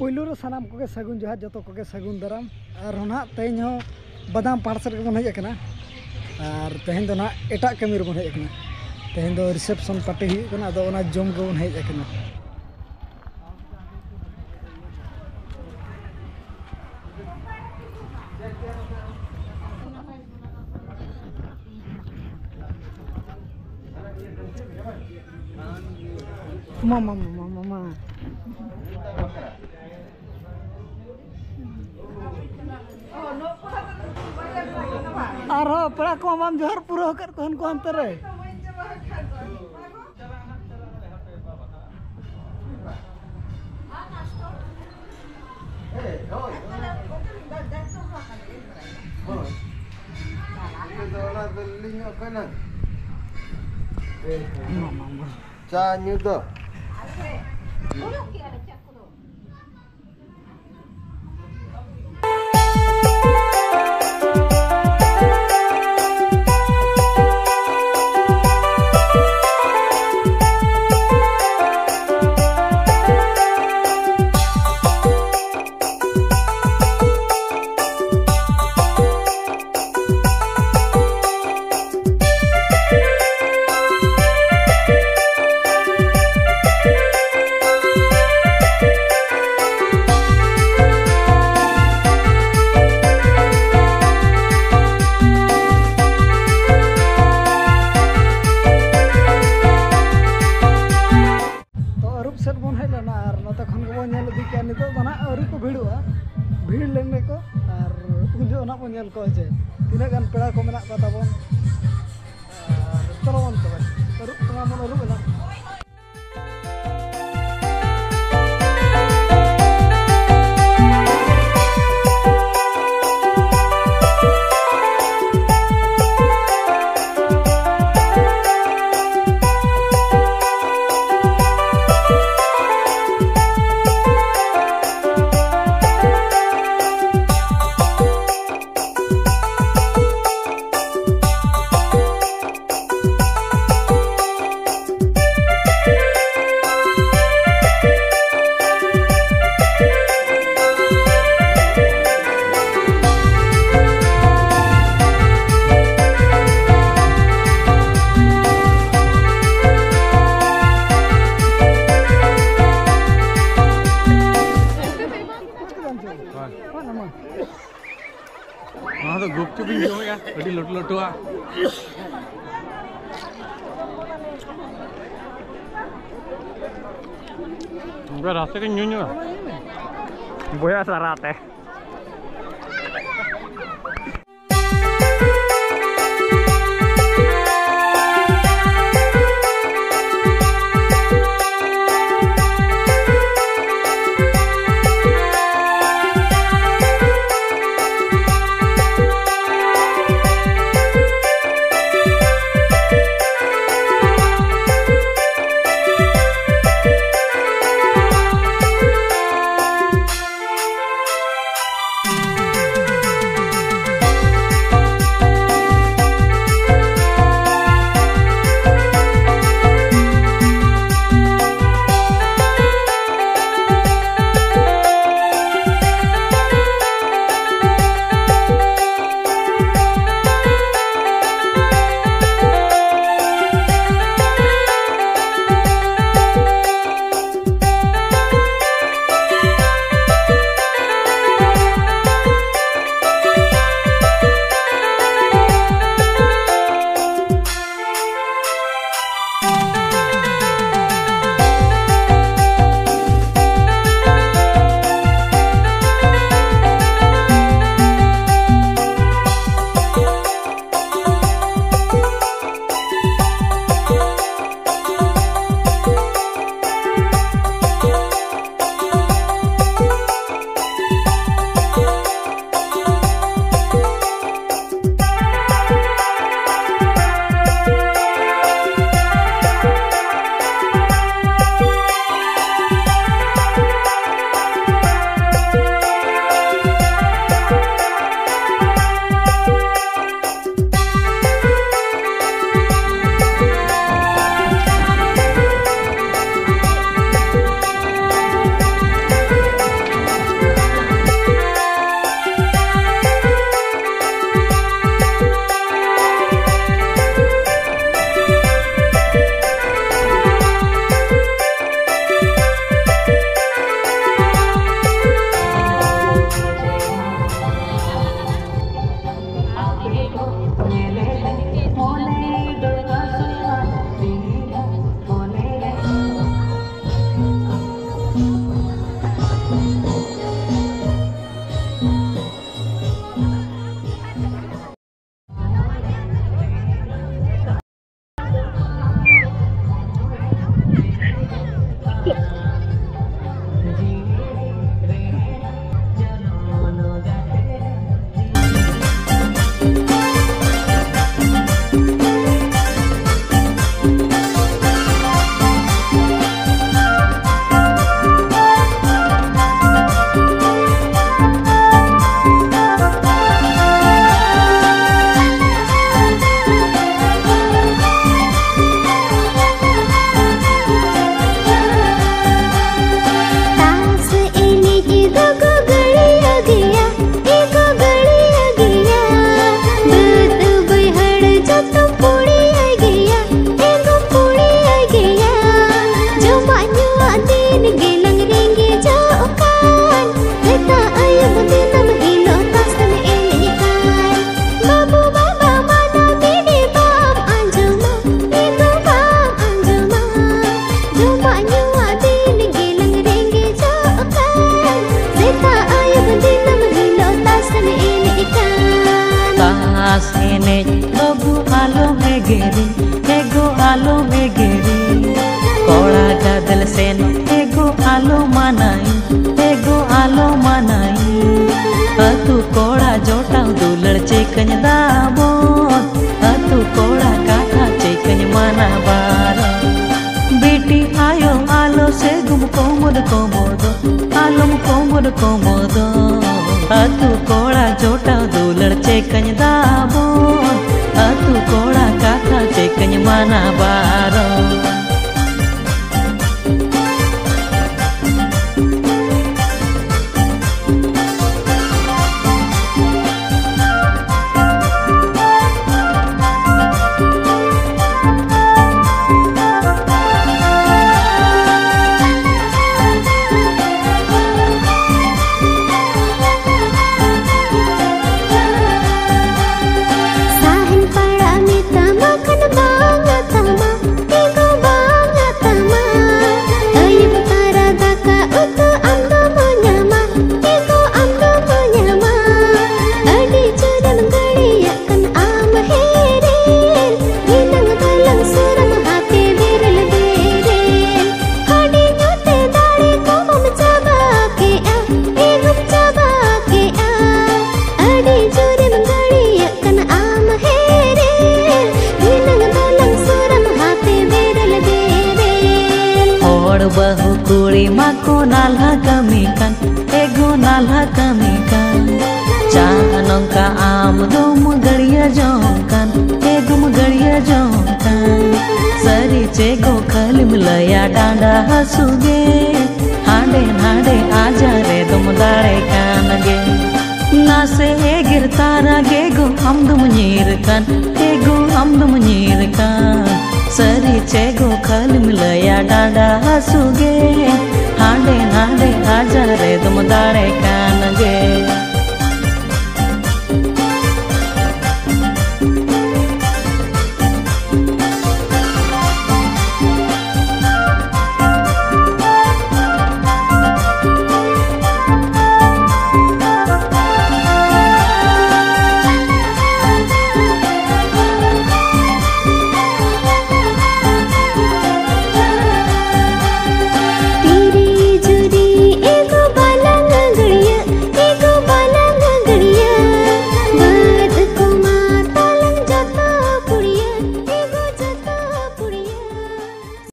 पुलू रे सानाम को सगुन जोहार जो को सगुन दाराम और ना तेज हो बादाम पहाड़ सेट बन हजना और तेहन दो ना एटा कमी बन हजना तेहन दो रिसेप्शन पार्टी होना अदो ओना जम के बन हजना मामा मामा मामा आरो पड़ा को माम जोहर पूरा होकर कोन को अंतर है Cha như đó. सेट बन हेलना और नोते खन को नेल दी के नितो दना औरी को भिड़ुआ भीड़ लेने को और उन ओना को नेल को जे तिना गान पेड़ा को मेना को ताबन चलो बन तबे रुक तमा मन रुक ना तो गुपचुप भी जमेगा अड़ी लटू Latua gue rasa kan nyunyu boya sarate Tas enej logu alo megeri ego alo megeri kora gadel seno ego alo manai atu kora jota dulad chekany dabon atu kora katha chekany mana bara beti ayo alo se gum komodo alum komodo atu kora jota dulad chekany dabon atu kora katha chekany mana bara बहु कुड़ी माको नाल्हा कमी kan ego नाल्हा कमी kan चानों का आम दो मुगड़िया जोंkan ego मुगड़िया जोंkan सरी चेगो खली मिलया डांडा हसुगे हांडे हांडे आजा रे तुम दाड़े कानगे नासे गिर तारा गेगो हम दुम नीर kan ego हम दुम नीर kan सरी चेगो खल मिलया डांडा हसुगे हांडे हांडे आजा रे तुम दाड़े कानगे।